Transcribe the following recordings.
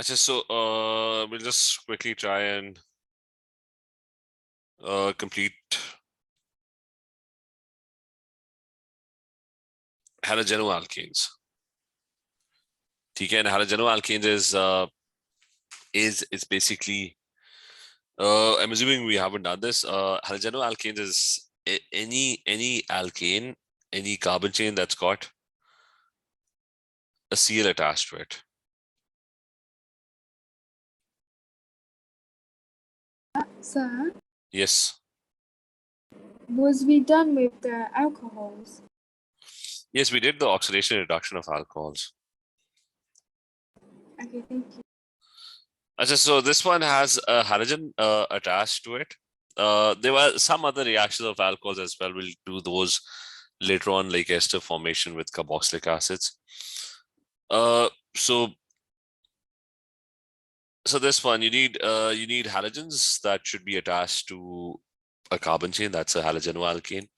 So we'll just quickly try and complete halogenoalkanes. ठीक है, and halogenoalkanes is basically I'm assuming we haven't done this. Halogenoalkanes is any alkane, any carbon chain that's got a Cl attached to it. Sir, Yes. was we done with the alcohols? Yes, we did the oxidation reduction of alcohols. Okay, thank you. So this one has a halogen attached to it. There were some other reactions of alcohols as well. We'll do those later on, like ester formation with carboxylic acids. So this one you need halogens that should be attached to a carbon chain. That's a halogenoalkane,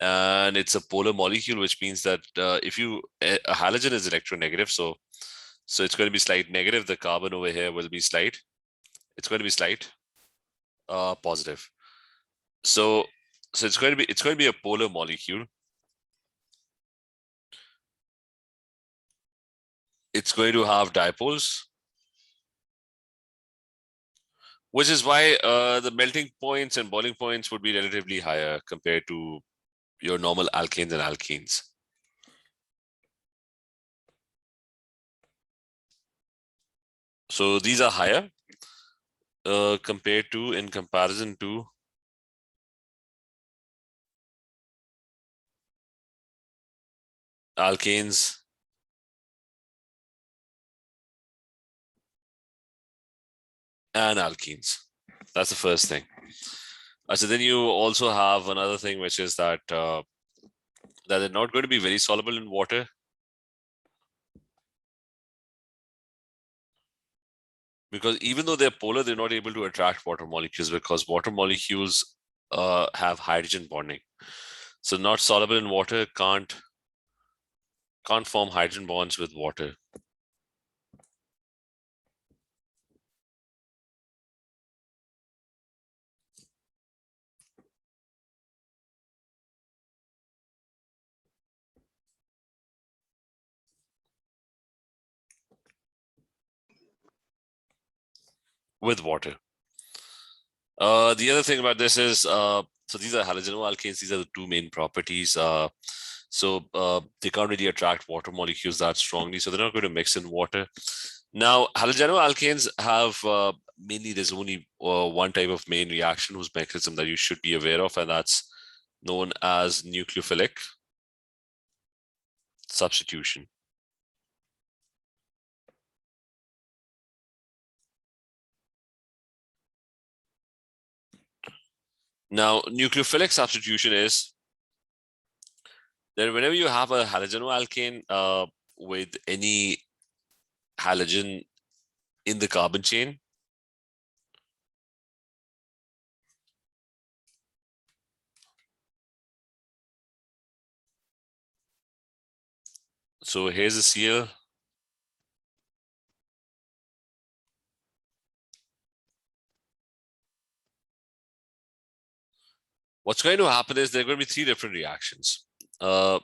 and it's a polar molecule, which means that if you a halogen is electronegative, so it's going to be slight negative. The carbon over here will be slight. It's going to be slight positive. So it's going to be a polar molecule. It's going to have dipoles, which is why the melting points and boiling points would be relatively higher compared to your normal alkanes and alkenes. So these are higher in comparison to alkanes and alkenes. That's the first thing. So then you also have another thing, which is that that they're not going to be very soluble in water. Because even though they're polar, they're not able to attract water molecules because water molecules have hydrogen bonding. So not soluble in water, can't form hydrogen bonds with water. With water. The other thing about this is, so these are halogenoalkanes. These are the two main properties. They can't really attract water molecules that strongly, so they're not going to mix in water. Now, halogenoalkanes have mainly, there's only one type of main reaction whose mechanism that you should be aware of, and that's known as nucleophilic substitution. Now, nucleophilic substitution is that whenever you have a halogenoalkane with any halogen in the carbon chain, so here's a Cl. What's going to happen is there are going to be three different reactions. So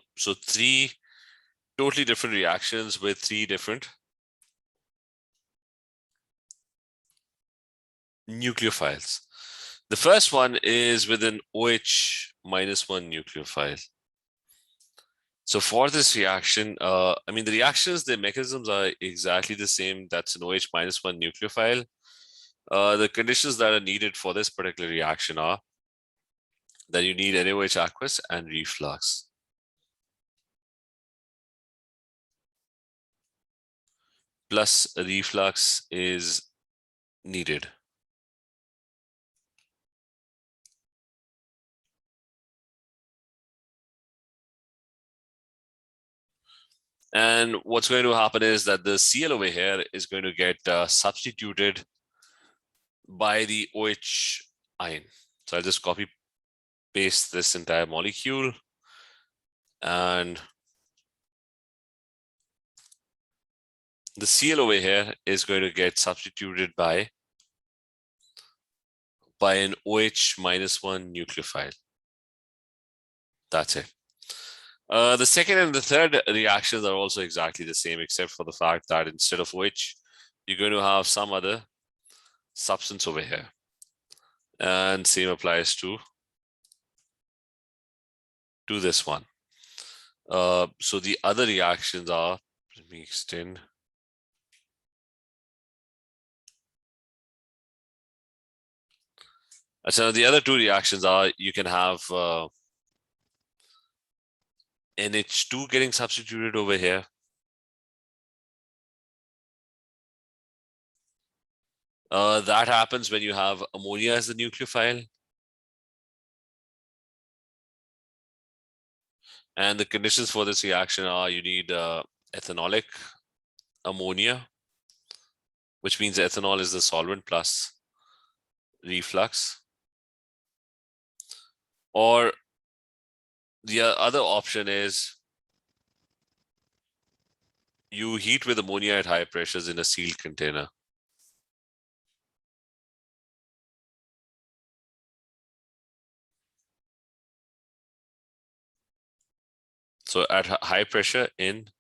three totally different reactions with three different nucleophiles. The first one is with an OH -1 nucleophile. So for this reaction, I mean, the reactions, the mechanisms are exactly the same. That's an OH -1 nucleophile. The conditions that are needed for this particular reaction are that you need NaOH aqueous and reflux. Plus reflux is needed. And what's going to happen is that the Cl over here is going to get substituted by the OH ion. So I'll just copy paste this entire molecule and the Cl over here is going to get substituted by an OH -1 nucleophile. That's it. The second and the third reactions are also exactly the same, except for the fact that instead of OH, you're going to have some other substance over here. And same applies to this one. So the other reactions are, let me extend. So the other two reactions are, you can have NH2 getting substituted over here. That happens when you have ammonia as the nucleophile. And the conditions for this reaction are, you need ethanolic ammonia, which means ethanol is the solvent plus reflux. Or the other option is you heat with ammonia at high pressures in a sealed container. So at high pressure in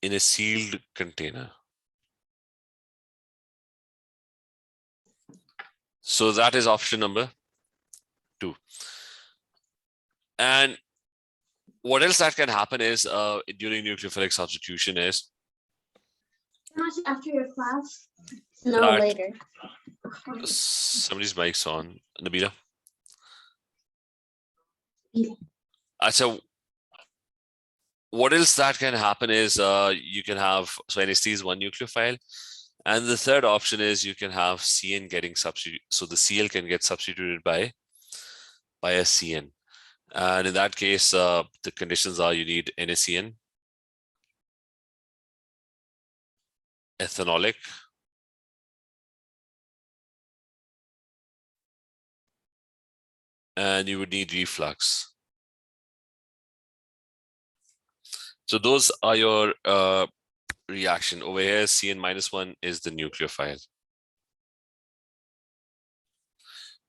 a sealed container. So that is option number 2. And what else that can happen is during nucleophilic substitution is after your class? No, later. Somebody's mic's on. Nabila? Yeah. So what else that can happen is you can have, so NH3 is one nucleophile. And the third option is you can have CN getting substituted. So the Cl can get substituted by a CN. And in that case, the conditions are, you need NaCN, ethanolic, and you would need reflux. So those are your reaction. Over here, CN-1 is the nucleophile.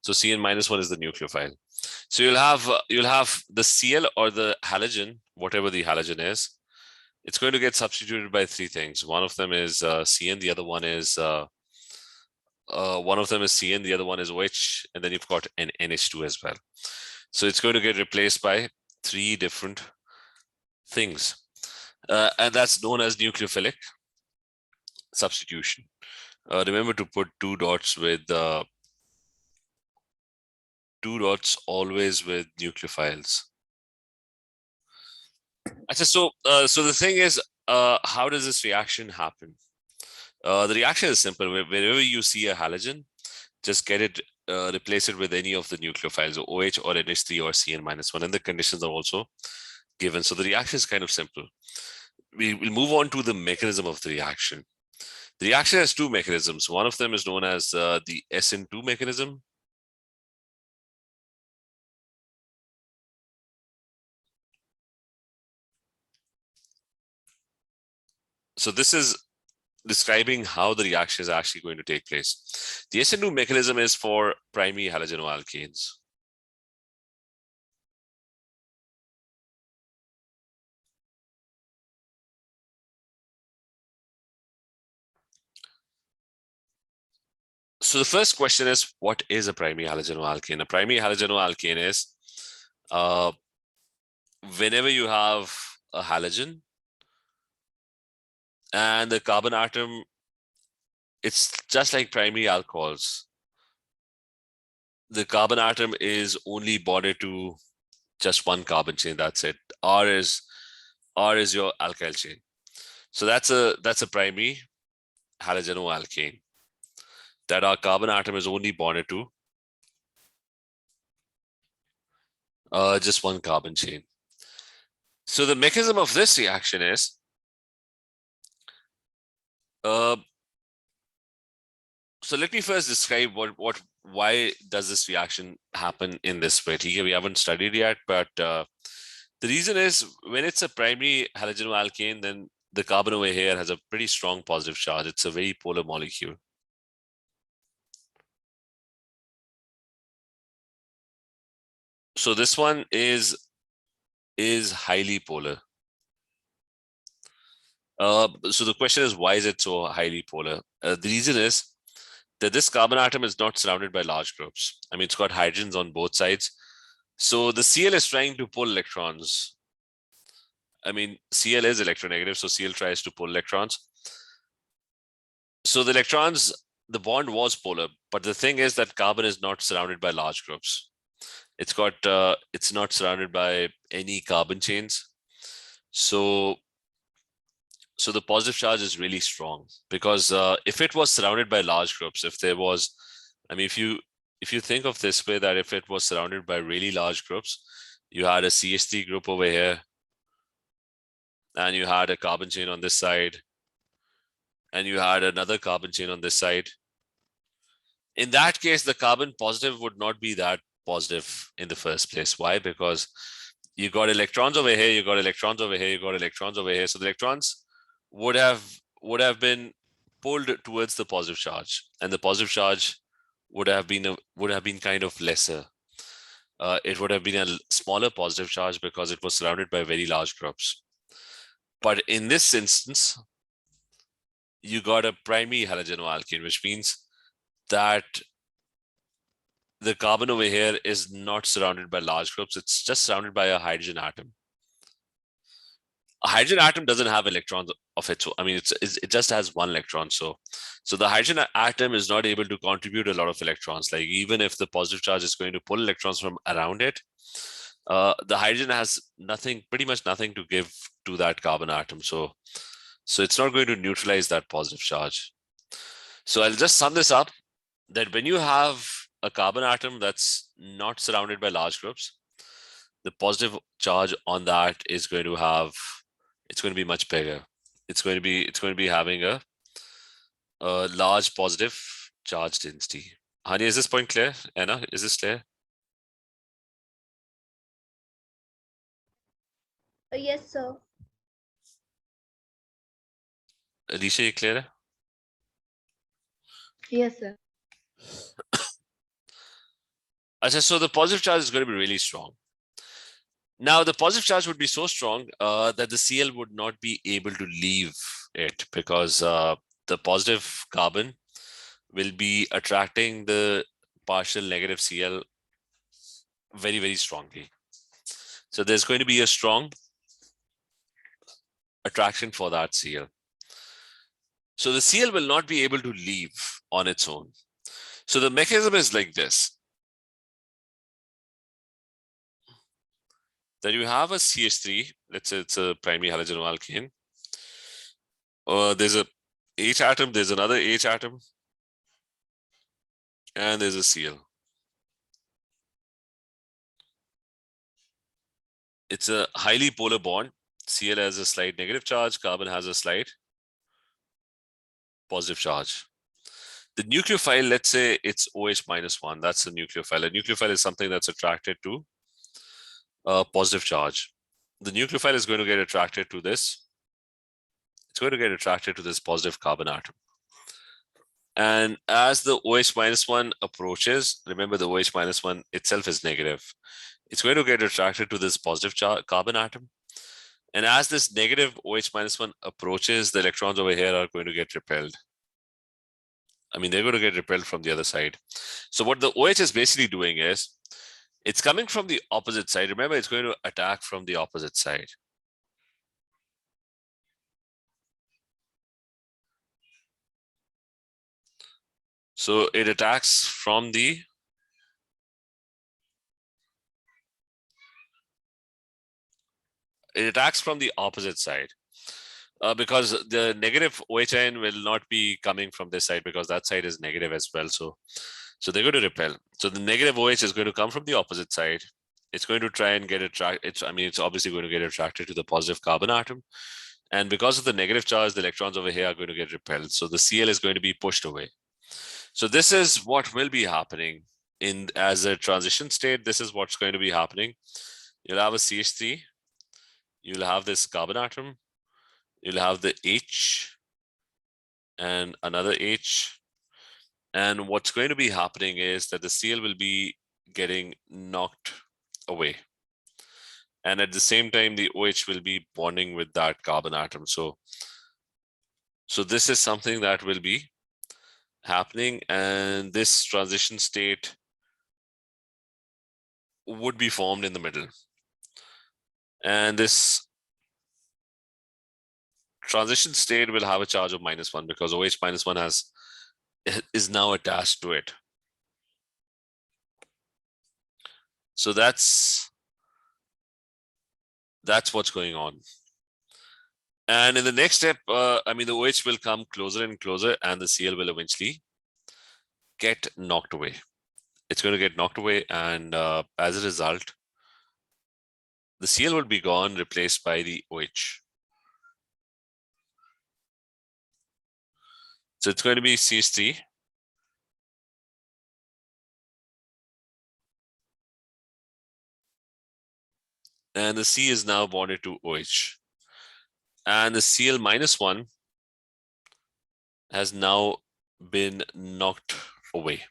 So CN-1 is the nucleophile. So you'll have the Cl or the halogen, whatever the halogen is. It's going to get substituted by 3 things. One of them is CN, the other one is CN, the other one is OH, and then you've got an NH2 as well. So it's going to get replaced by 3 different things. And that's known as nucleophilic substitution. Remember to put 2 dots with 2 dots always with nucleophiles. So the thing is, how does this reaction happen? The reaction is simple. Wherever you see a halogen, just get it, replace it with any of the nucleophiles, or OH or NH3 or CN-1, and the conditions are also given. So the reaction is kind of simple. We will move on to the mechanism of the reaction. The reaction has 2 mechanisms. One of them is known as the SN2 mechanism. So this is describing how the reaction is actually going to take place. The SN2 mechanism is for primary halogenoalkanes. So the first question is, what is a primary halogenoalkane? A primary halogenoalkane is whenever you have a halogen and the carbon atom, it's just like primary alcohols. The carbon atom is only bonded to just one carbon chain. That's it. R is your alkyl chain. So that's a primary halogenoalkane, that our carbon atom is only bonded to just one carbon chain. So the mechanism of this reaction is so let me first describe why does this reaction happen in this way. We haven't studied yet, but The reason is when it's a primary halogenoalkane, then the carbon over here has a pretty strong positive charge. It's a very polar molecule. So this one is highly polar. So the question is, why is it so highly polar? The reason is that this carbon atom is not surrounded by large groups. I mean, it's got hydrogens on both sides. So the Cl is trying to pull electrons. I mean, Cl is electronegative, so Cl tries to pull electrons. So the electrons, the bond was polar, but the thing is that carbon is not surrounded by large groups. It's not surrounded by any carbon chains. So the positive charge is really strong, because if it was surrounded by large groups, if there was, I mean, if you think of this way, that if it was surrounded by really large groups, you had a CH3 group over here, and you had a carbon chain on this side, and you had another carbon chain on this side. In that case, the carbon positive would not be that positive in the first place. Why? Because you got electrons over here, you got electrons over here, you got electrons over here. So the electrons would have been pulled towards the positive charge, and the positive charge would have been kind of lesser. It would have been a smaller positive charge because it was surrounded by very large groups. But in this instance, you got a primary halogenoalkane, which means that the carbon over here is not surrounded by large groups. It's just surrounded by a hydrogen atom. A hydrogen atom doesn't have electrons of its own. I mean, it just has one electron. So the hydrogen atom is not able to contribute a lot of electrons. Like, even if the positive charge is going to pull electrons from around it, the hydrogen has pretty much nothing to give to that carbon atom. So it's not going to neutralize that positive charge. So I'll just sum this up, that when you have a carbon atom that's not surrounded by large groups, the positive charge on that is going to be much bigger. It's going to be having a large positive charge density. Hani, is this point clear? Anna, is this clear? Yes, sir. Alicia, you clear? Yes, sir. So the positive charge is going to be really strong. Now, the positive charge would be so strong that the Cl would not be able to leave it, because the positive carbon will be attracting the partial negative Cl very, very strongly. So there's going to be a strong attraction for that Cl. So the Cl will not be able to leave on its own. So the mechanism is like this. That you have a CH3, let's say it's a primary halogenoalkane. There's a H atom, there's another H atom, and there's a Cl. It's a highly polar bond. Cl has a slight negative charge, carbon has a slight positive charge. The nucleophile, let's say it's OH -1, that's the nucleophile. A nucleophile is something that's attracted to a positive charge. The nucleophile is going to get attracted to this. It's going to get attracted to this positive carbon atom. And as the OH -1 approaches, remember the OH -1 itself is negative. It's going to get attracted to this positive carbon atom. And as this negative OH -1 approaches, the electrons over here are going to get repelled. I mean, they're going to get repelled from the other side. So what the OH is basically doing is, it's coming from the opposite side. Remember, it's going to attack from the opposite side. So it attacks from the opposite side. Because the negative OHN will not be coming from this side, because that side is negative as well. So they're going to repel. So the negative OH is going to come from the opposite side. It's going to try and get attracted. It's obviously going to get attracted to the positive carbon atom. And because of the negative charge, the electrons over here are going to get repelled. So the Cl is going to be pushed away. So this is what will be happening as a transition state. This is what's going to be happening. You'll have a CH3 you'll have this carbon atom, you'll have the H and another H. And what's going to be happening is that the Cl will be getting knocked away. And at the same time, the OH will be bonding with that carbon atom. So this is something that will be happening, and this transition state would be formed in the middle. And this transition state will have a charge of -1 because OH -1 is now attached to it. So that's what's going on. And in the next step, I mean, the OH will come closer and closer, and the Cl will eventually get knocked away. It's going to get knocked away, and as a result, the Cl will be gone, replaced by the OH. So it's going to be CH3. And the C is now bonded to OH. And the Cl -1 has now been knocked away.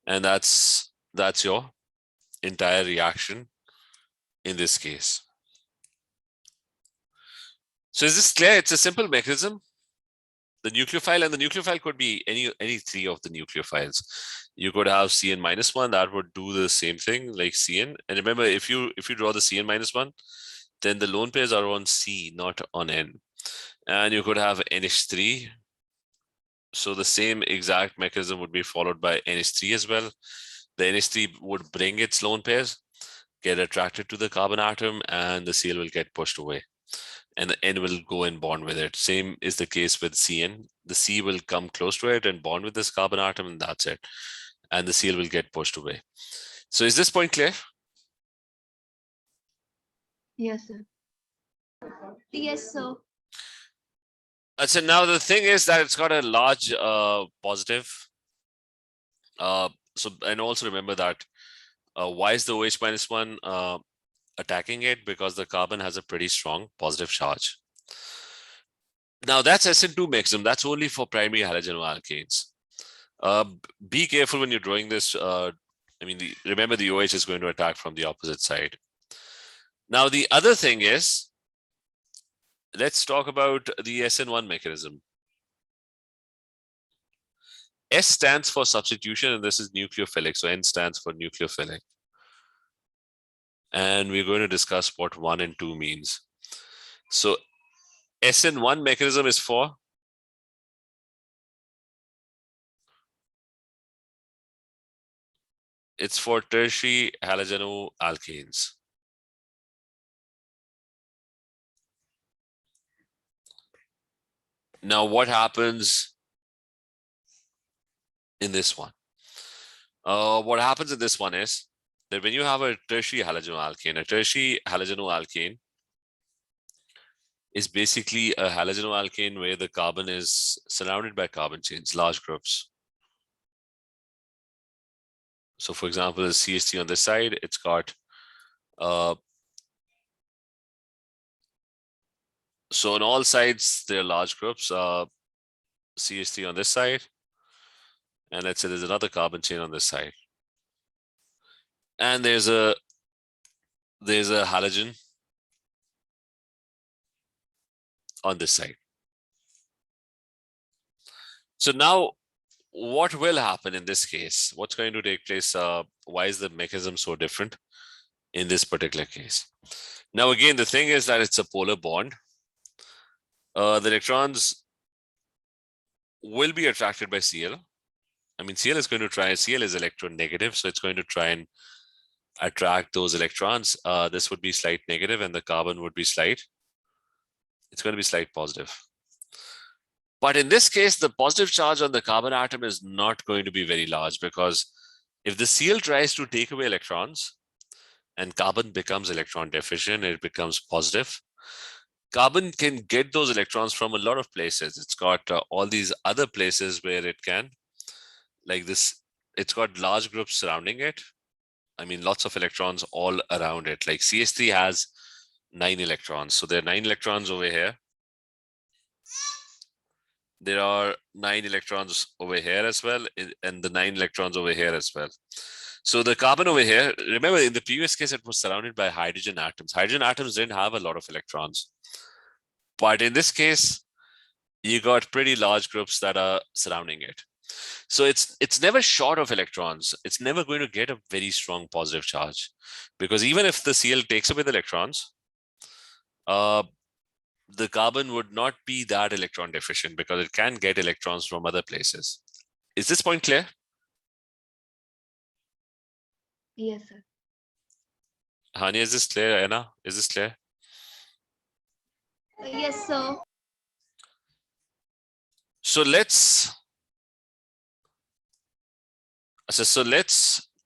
And that's your entire reaction in this case. So is this clear? It's a simple mechanism. The nucleophile, and the nucleophile could be any three of the nucleophiles. You could have Cn -1 that would do the same thing like Cn. And remember, if you draw the Cn -1, then the lone pairs are on C, not on N. And you could have NH3. So the same exact mechanism would be followed by NH3 as well. The NH3 would bring its lone pairs, get attracted to the carbon atom, and the Cl will get pushed away. And the N will go and bond with it. Same is the case with Cn. The C will come close to it and bond with this carbon atom, and that's it. And the Cl will get pushed away. So is this point clear? Yes, sir. Yes, sir. So now the thing is that it's got a large positive. And also remember that why is the OH -1 attacking it? Because the carbon has a pretty strong positive charge. Now that's SN2 mechanism. That's only for primary halogenoalkanes. Be careful when you're drawing this. I mean, remember the OH is going to attack from the opposite side. Now the other thing is, let's talk about the SN1 mechanism. S stands for substitution, and this is nucleophilic. So N stands for nucleophilic. And we're going to discuss what 1 and 2 means. So SN1 mechanism is for tertiary halogenoalkanes. Now, what happens in this one? What happens in this one is that when you have a tertiary halogenoalkane is basically a halogenoalkane where the carbon is surrounded by carbon chains, large groups. So for example, the CH3 on this side, it's got so on all sides, there are large groups, CH3 on this side, and let's say there's another carbon chain on this side. And there's a halogen on this side. So now what will happen in this case? What's going to take place? Why is the mechanism so different in this particular case? Now, again, the thing is that it's a polar bond. The electrons will be attracted by Cl. I mean, Cl is electronegative, so it's going to try and attract those electrons. This would be slight negative, and the carbon would be slight. It's going to be slight positive. But in this case, the positive charge on the carbon atom is not going to be very large, because if the Cl tries to take away electrons and carbon becomes electron deficient, it becomes positive. Carbon can get those electrons from a lot of places. It's got all these other places where it can, like this, it's got large groups surrounding it. I mean, lots of electrons all around it. Like CH3 has 9 electrons. So there are 9 electrons over here. There are 9 electrons over here as well, and the 9 electrons over here as well. So the carbon over here, remember in the previous case, it was surrounded by hydrogen atoms. Hydrogen atoms didn't have a lot of electrons. But in this case, you got pretty large groups that are surrounding it. So it's never short of electrons. It's never going to get a very strong positive charge, because even if the Cl takes away the electrons, the carbon would not be that electron deficient because it can get electrons from other places. Is this point clear? Yes, sir. Hani, is this clear? Anna, is this clear? Yes, sir. So let's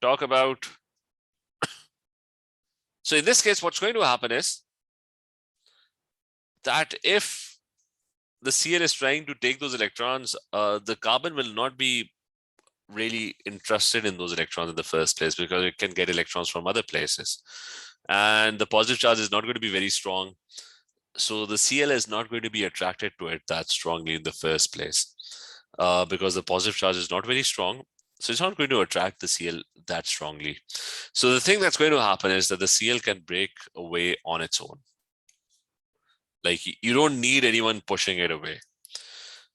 talk about. So in this case, what's going to happen is that if the Cl is trying to take those electrons, the carbon will not be really interested in those electrons in the first place because it can get electrons from other places. And the positive charge is not going to be very strong. So the Cl is not going to be attracted to it that strongly in the first place because the positive charge is not very strong. So it's not going to attract the Cl that strongly. So the thing that's going to happen is that the Cl can break away on its own. Like you don't need anyone pushing it away.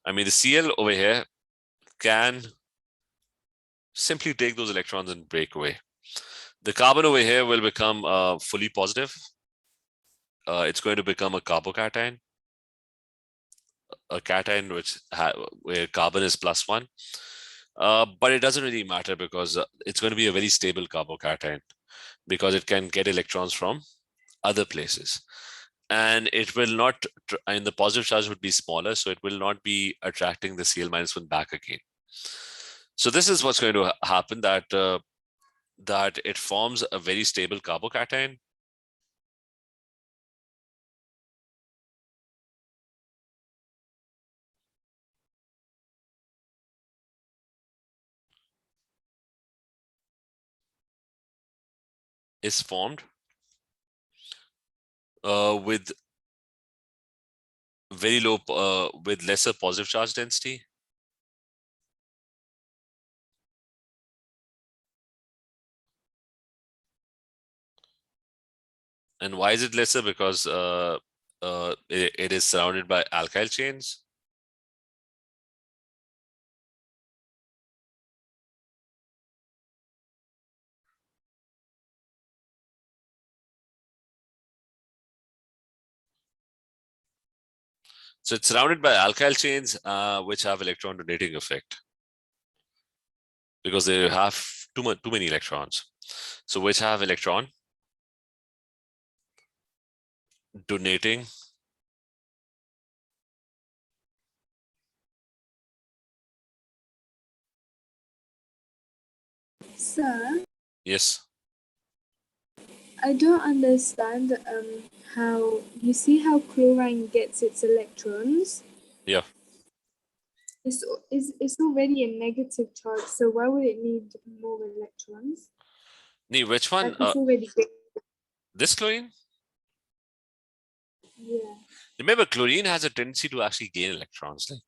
I mean, the Cl over here can simply take those electrons and break away. The carbon over here will become fully positive. It's going to become a carbocation, a cation where carbon is +1. But it doesn't really matter because it's going to be a very stable carbocation because it can get electrons from other places. And it will not, and the positive charge would be smaller, so it will not be attracting the Cl-1 back again. So this is what's going to happen, that it forms a very stable carbocation. Is formed with very low, with lesser positive charge density. And why is it lesser? Because it is surrounded by alkyl chains. So it's surrounded by alkyl chains, which have electron donating effect because they have too many electrons. So which have electron donating. Sir, Yes. I don't understand how you see how chlorine gets its electrons. Yeah. It's already a negative charge, so why would it need more electrons? Nee, which one? Like it's already This chlorine? yeah. Remember, chlorine has a tendency to actually gain electrons. Like,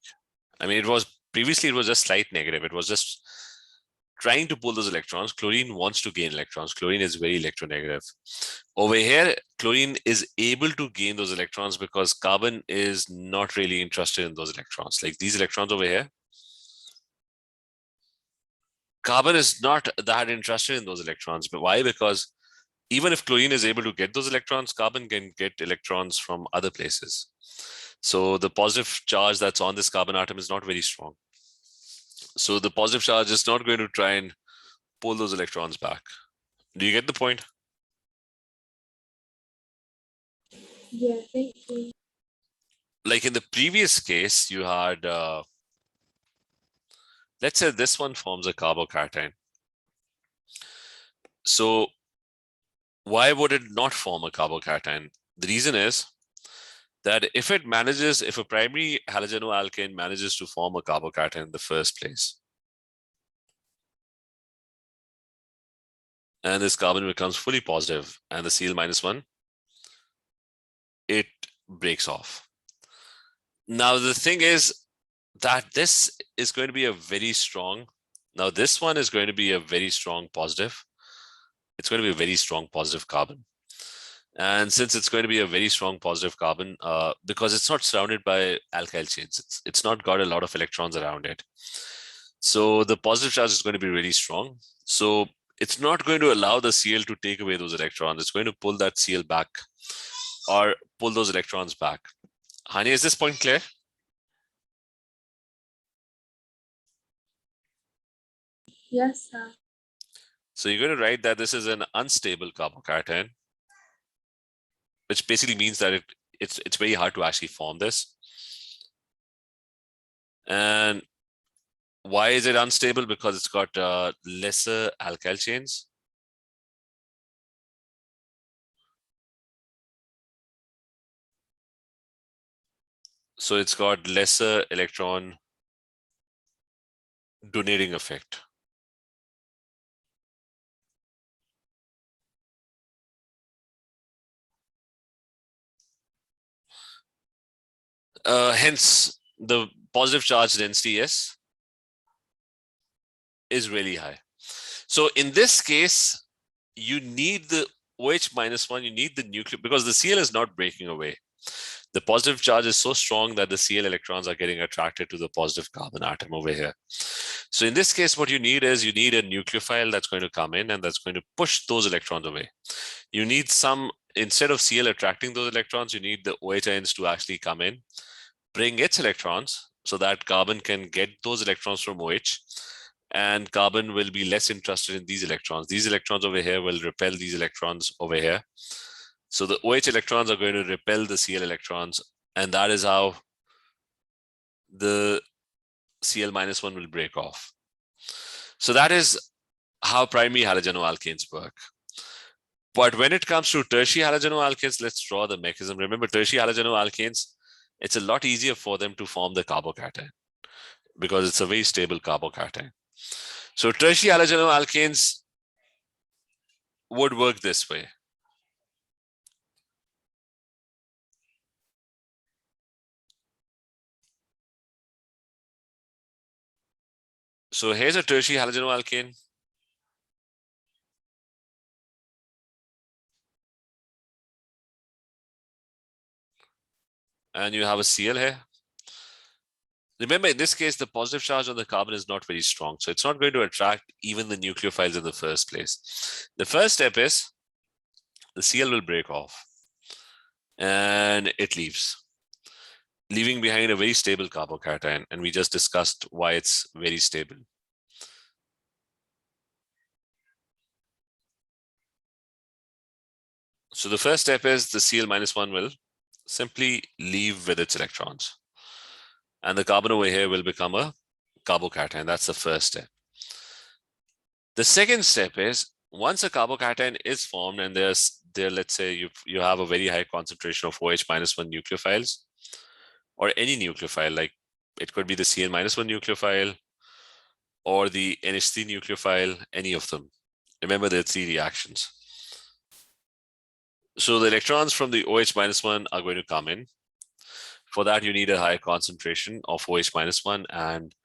I mean, previously it was just slight negative. It was just trying to pull those electrons. Chlorine wants to gain electrons. Chlorine is very electronegative. Over here, chlorine is able to gain those electrons because carbon is not really interested in those electrons. Like these electrons over here, carbon is not that interested in those electrons. But why? Because even if chlorine is able to get those electrons, carbon can get electrons from other places. So the positive charge that's on this carbon atom is not very strong. So the positive charge is not going to try and pull those electrons back. Do you get the point? Yeah, thank you. Like in the previous case, you had, let's say this one forms a carbocation. So why would it not form a carbocation? The reason is that if a primary halogenoalkane manages to form a carbocation in the first place, and this carbon becomes fully positive and the Cl-1 breaks off. Now, the thing is that this is going to be a very strong, now this one is going to be a very strong positive. It's going to be a very strong positive carbon. And since it's going to be a very strong positive carbon, because it's not surrounded by alkyl chains, it's not got a lot of electrons around it. So the positive charge is going to be really strong. So it's not going to allow the Cl to take away those electrons. It's going to pull that Cl back or pull those electrons back. Hani, is this point clear? Yes, sir. So you're going to write that this is an unstable carbocation, which basically means that it's very hard to actually form this. And why is it unstable? Because it's got lesser alkyl chains. So it's got lesser electron donating effect. Hence, the positive charge density is really high. So in this case, you need the OH -1, you need the nuclear, because the Cl is not breaking away. The positive charge is so strong that the Cl electrons are getting attracted to the positive carbon atom over here. So in this case, what you need is you need a nucleophile that's going to come in and that's going to push those electrons away. You need some, instead of Cl attracting those electrons, you need the OH ions to actually come in, bring its electrons so that carbon can get those electrons from OH, and carbon will be less interested in these electrons. These electrons over here will repel these electrons over here. So the OH electrons are going to repel the Cl electrons, and that is how the Cl -1 will break off. So that is how primary halogenoalkanes work. But when it comes to tertiary halogenoalkanes, let's draw the mechanism. Remember, tertiary halogenoalkanes, it's a lot easier for them to form the carbocation because it's a very stable carbocation. So tertiary halogenoalkanes would work this way. So here's a tertiary halogenoalkane. And you have a Cl here. Remember, in this case, the positive charge on the carbon is not very strong. So it's not going to attract even the nucleophiles in the first place. The first step is the Cl will break off and it leaves, leaving behind a very stable carbocation. And we just discussed why it's very stable. So the first step is the Cl -1 will simply leave with its electrons. And the carbon over here will become a carbocation. That's the first step. The second step is, once a carbocation is formed and let's say you have a very high concentration of OH -1 nucleophiles, or any nucleophile, like it could be the Cn -1 nucleophile or the NH3 nucleophile, any of them. Remember, there are 3 reactions. So the electrons from the OH -1 are going to come in. For that, you need a high concentration of OH -1, and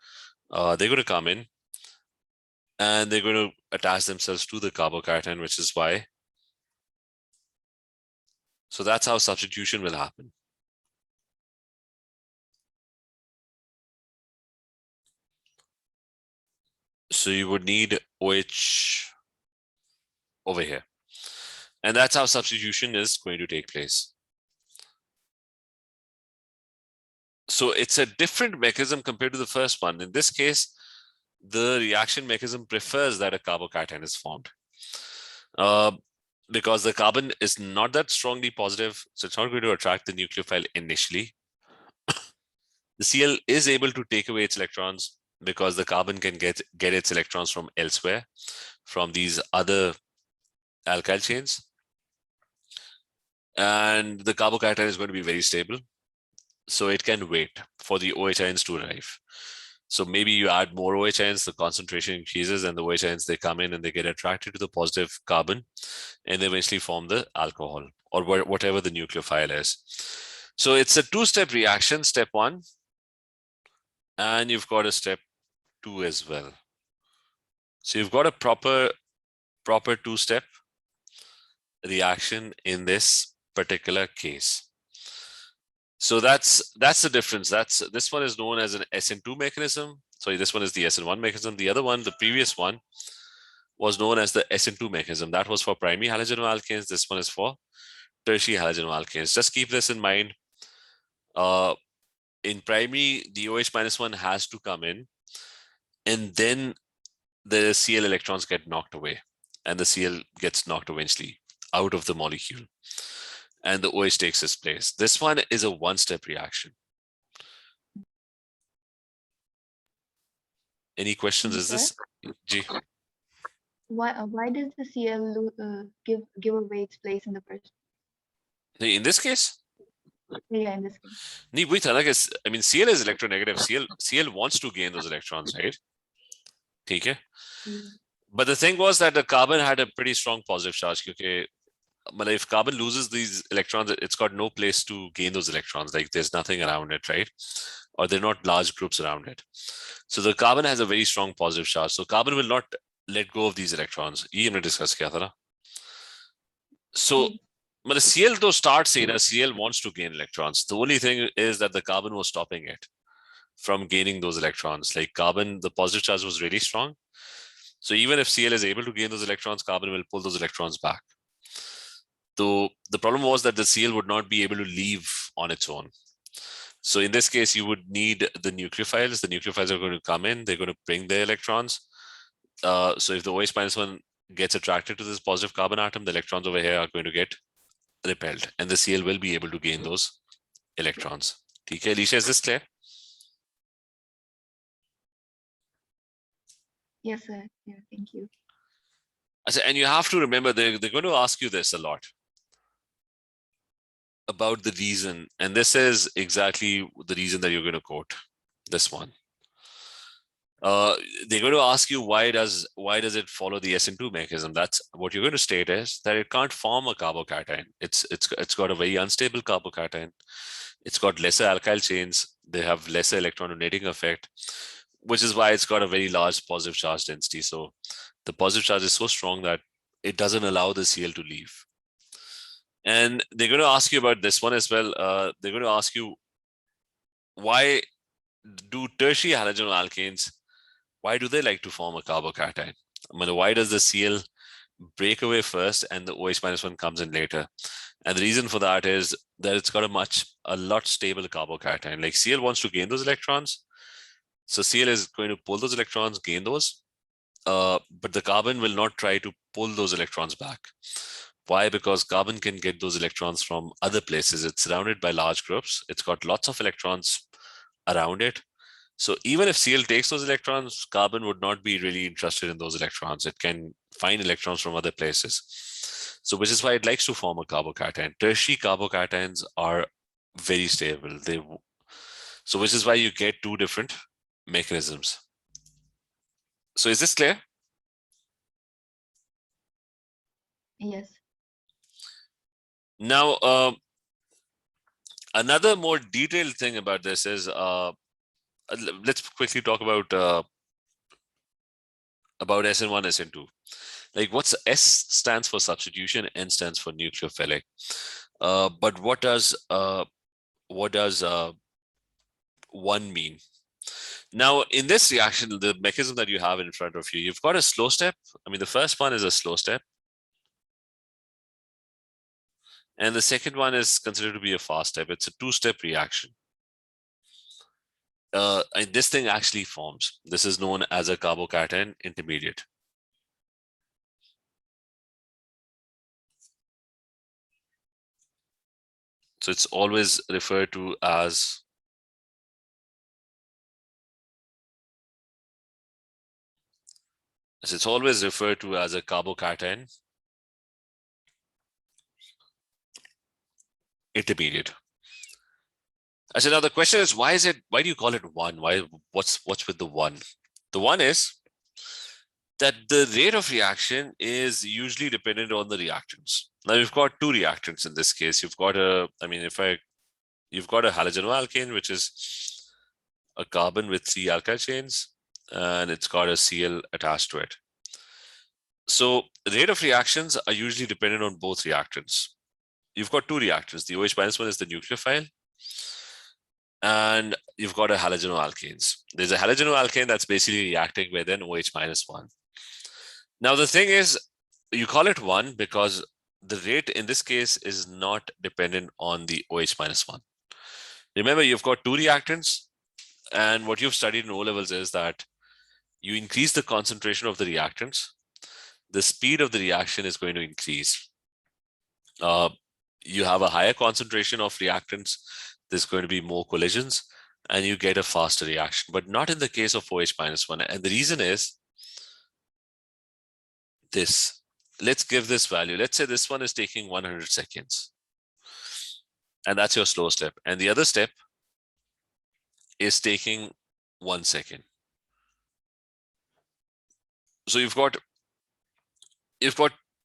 they're going to come in and they're going to attach themselves to the carbocation, which is why. So that's how substitution will happen. So you would need OH over here. And that's how substitution is going to take place. So it's a different mechanism compared to the first one. In this case, the reaction mechanism prefers that a carbocation is formed. Because the carbon is not that strongly positive, so it's not going to attract the nucleophile initially. The Cl is able to take away its electrons because the carbon can get its electrons from elsewhere, from these other alkyl chains. And the carbocation is going to be very stable. So it can wait for the OH ions to arrive. So maybe you add more OH ions, the concentration increases, and the OH ions, they come in and they get attracted to the positive carbon, and they eventually form the alcohol or whatever the nucleophile is. So it's a two-step reaction, step 1, and you've got a step 2 as well. So you've got a proper two-step reaction in this particular case. So that's the difference. This one is known as an SN2 mechanism. Sorry, this one is the SN1 mechanism. The other one, the previous one, was known as the SN2 mechanism. That was for primary halogenoalkanes. This one is for tertiary halogenoalkanes. Just keep this in mind. In primary, the OH-1 has to come in, and then the Cl electrons get knocked away, and the Cl gets knocked eventually out of the molecule, and the OH takes its place. This one is a one-step reaction. Any questions? Is this G? Why does the Cl give away its place in the first? In this case? Yeah, in this case. I mean, Cl is electronegative. Cl wants to gain those electrons, right? Okay. But the thing was that the carbon had a pretty strong positive charge. Okay, but if carbon loses these electrons, it's got no place to gain those electrons. Like there's nothing around it, right? Or they're not large groups around it. So the carbon has a very strong positive charge. So carbon will not let go of these electrons. ये हमने discuss किया था ना. So, but the Cl though starts saying that Cl wants to gain electrons. The only thing is that the carbon was stopping it from gaining those electrons. Like carbon, the positive charge was really strong. So even if Cl is able to gain those electrons, carbon will pull those electrons back. So the problem was that the Cl would not be able to leave on its own. So in this case, you would need the nucleophiles. The nucleophiles are going to come in. They're going to bring their electrons. So if the OH-1 gets attracted to this positive carbon atom, the electrons over here are going to get repelled, and the Cl will be able to gain those electrons. Okay, Alicia, is this clear? Yes, sir. Yeah, thank you. And you have to remember, they're going to ask you this a lot about the reason, and this is exactly the reason that you're going to quote this one. They're going to ask you why does it follow the SN2 mechanism? That's what you're going to state is that it can't form a carbocation. It's got a very unstable carbocation. It's got lesser alkyl chains. They have lesser electron donating effect, which is why it's got a very large positive charge density. So the positive charge is so strong that it doesn't allow the Cl to leave. And they're going to ask you about this one as well. They're going to ask you, why do tertiary halogenoalkanes, why do they like to form a carbocation? I mean, why does the Cl break away first and the OH-1 comes in later? And the reason for that is that it's got a lot stable carbocation. Like Cl wants to gain those electrons. So Cl is going to pull those electrons, gain those, but the carbon will not try to pull those electrons back. Why? Because carbon can get those electrons from other places. It's surrounded by large groups. It's got lots of electrons around it. So even if Cl takes those electrons, carbon would not be really interested in those electrons. It can find electrons from other places. So which is why it likes to form a carbocation. Tertiary carbocations are very stable. So which is why you get two different mechanisms. So is this clear? Yes. Now, another more detailed thing about this is, let's quickly talk about SN1, SN2. Like what's S stands for substitution, N stands for nucleophilic. But what does one mean? Now, in this reaction, the mechanism that you have in front of you, you've got a slow step. I mean, the first one is a slow step. And the second one is considered to be a fast step. It's a two-step reaction. And this thing actually forms. This is known as a carbocation intermediate. So it's always referred to as a carbocation intermediate. So now the question is, why do you call it one? What's with the one? The one is that the rate of reaction is usually dependent on the reactants. Now you've got two reactants in this case. You've got if I you've got a halogenoalkane, which is a carbon with 3 alkyl chains, and it's got a Cl attached to it. So the rate of reactions are usually dependent on both reactants. You've got 2 reactants. The OH minus 1 is the nucleophile, and you've got a halogenoalkanes. There's a halogenoalkane that's basically reacting with an OH minus 1. Now the thing is, you call it 1 because the rate in this case is not dependent on the OH minus 1. Remember, you've got 2 reactants, and what you've studied in O-levels is that you increase the concentration of the reactants, the speed of the reaction is going to increase. You have a higher concentration of reactants, there's going to be more collisions, and you get a faster reaction, but not in the case of OH minus 1. And the reason is this. Let's give this value. Let's say this one is taking 100 seconds. And that's your slow step. And the other step is taking 1 second. So you've got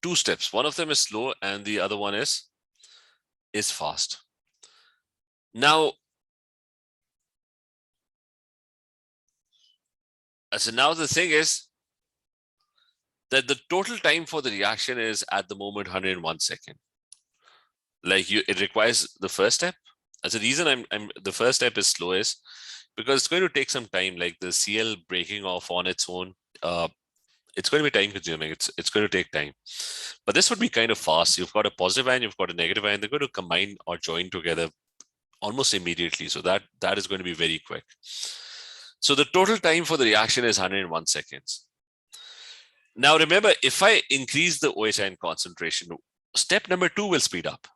2 steps. One of them is slow and the other one is fast. Now, so now the thing is that the total time for the reaction is at the moment 101 seconds. Like it requires the first step. As the reason the first step is slow is because it's going to take some time, like the Cl breaking off on its own. It's going to be time consuming. It's going to take time. But this would be kind of fast. You've got a positive ion, you've got a negative ion. They're going to combine or join together almost immediately. So that is going to be very quick. So the total time for the reaction is 101 seconds. Now remember, if I increase the OH ion concentration, step number 2 will speed up.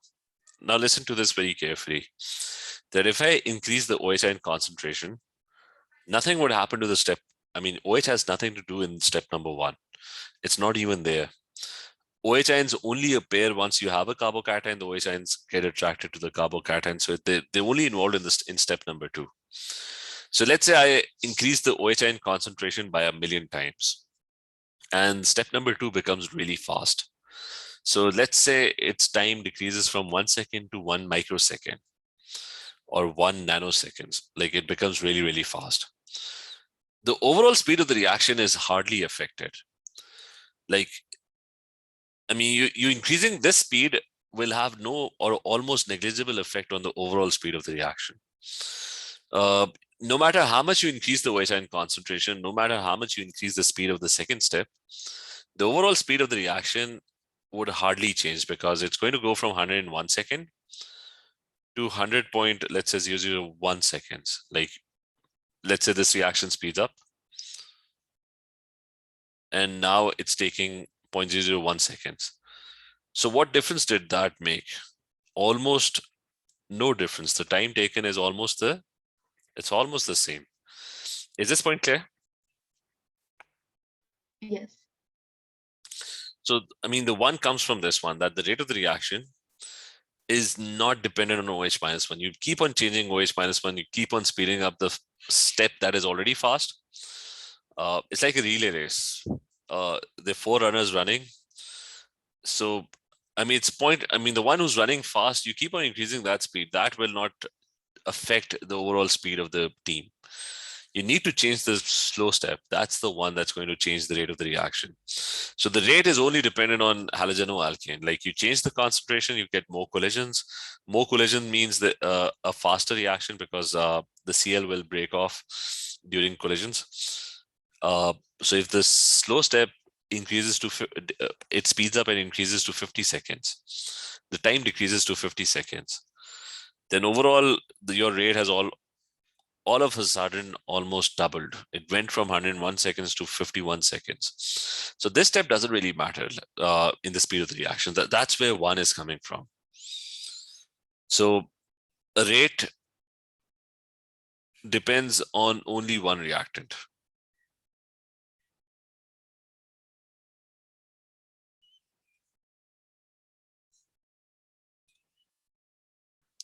Now listen to this very carefully. That if I increase the OH ion concentration, nothing would happen to the step. I mean, OH has nothing to do in step number 1. It's not even there. OH ions only appear once you have a carbocation. The OH ions get attracted to the carbocation. So they're only involved in step number 2. So let's say I increase the OH ion concentration by 1,000,000 times. And step number 2 becomes really fast. So let's say its time decreases from 1 second to 1 microsecond or 1 nanoseconds. Like it becomes really, really fast. The overall speed of the reaction is hardly affected. Like, I mean, you increasing this speed will have no or almost negligible effect on the overall speed of the reaction. No matter how much you increase the OH ion concentration, no matter how much you increase the speed of the second step, the overall speed of the reaction would hardly change because it's going to go from 101 seconds to 100.0, let's say 0.001 seconds. Like, let's say this reaction speeds up. And now it's taking 0.001 seconds. So what difference did that make? Almost no difference. The time taken is almost the same. Is this point clear? Yes. So, I mean, the one comes from this one, that the rate of the reaction is not dependent on OH minus 1. You keep on changing OH minus 1, you keep on speeding up the step that is already fast. It's like a relay race. The 4 runners running. So, I mean, the one who's running fast, you keep on increasing that speed. That will not affect the overall speed of the team. You need to change the slow step. That's the one that's going to change the rate of the reaction. So the rate is only dependent on halogenoalkane. Like you change the concentration, you get more collisions. More collision means that a faster reaction because the Cl will break off during collisions. So if the slow step increases to, it speeds up and increases to 50 seconds. The time decreases to 50 seconds. Then overall, your rate has all of a sudden almost doubled. It went from 101 seconds to 51 seconds. So this step doesn't really matter in the speed of the reaction. That's where 1 is coming from. So a rate depends on only one reactant.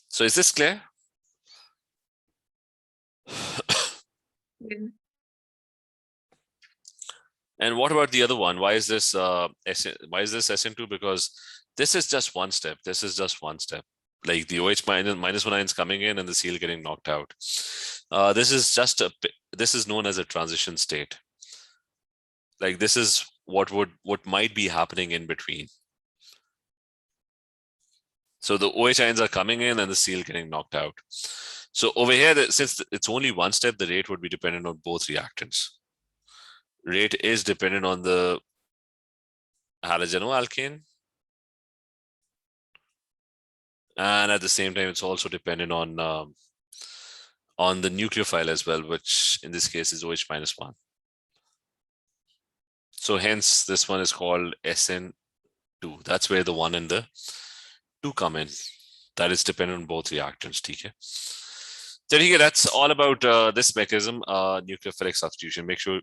So is this clear? Yeah. And what about the other one? Why is this SN2? Because this is just one step. This is just one step. like the OH minus one ions coming in and the Cl getting knocked out. This is known as a transition state. Like this is what might be happening in between. So the OH ions are coming in and the Cl getting knocked out. So over here, since it's only one step, the rate would be dependent on both reactants. Rate is dependent on the halogenoalkane, and at the same time, it's also dependent on the nucleophile as well, which in this case is OH minus one. So hence this one is called SN2. That's where the 1 and the 2 come in. That is dependent on both reactants. Okay. So that's all about this mechanism, nucleophilic substitution. Make sure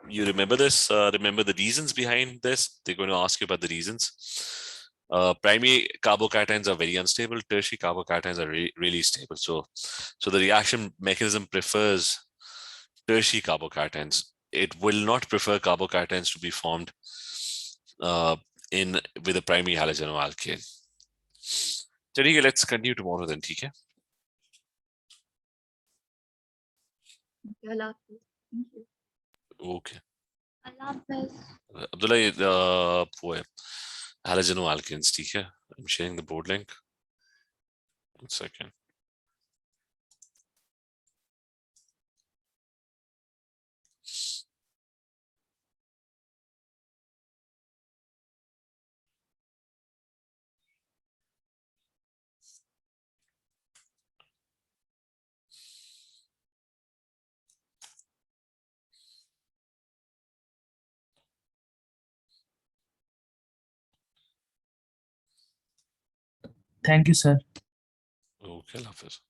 you remember this. Remember the reasons behind this. They're going to ask you about the reasons. Primary carbocations are very unstable. Tertiary carbocations are really stable. So the reaction mechanism prefers tertiary carbocations. It will not prefer carbocations to be formed with a primary halogenoalkane. So let's continue tomorrow then. Okay. Allah Hafiz. Thank you. Okay. Allah Hafiz. Abdullah, halogenoalkanes. Okay. I'm sharing the board link. 1 second. Thank you, sir. Okay, Allah Hafiz.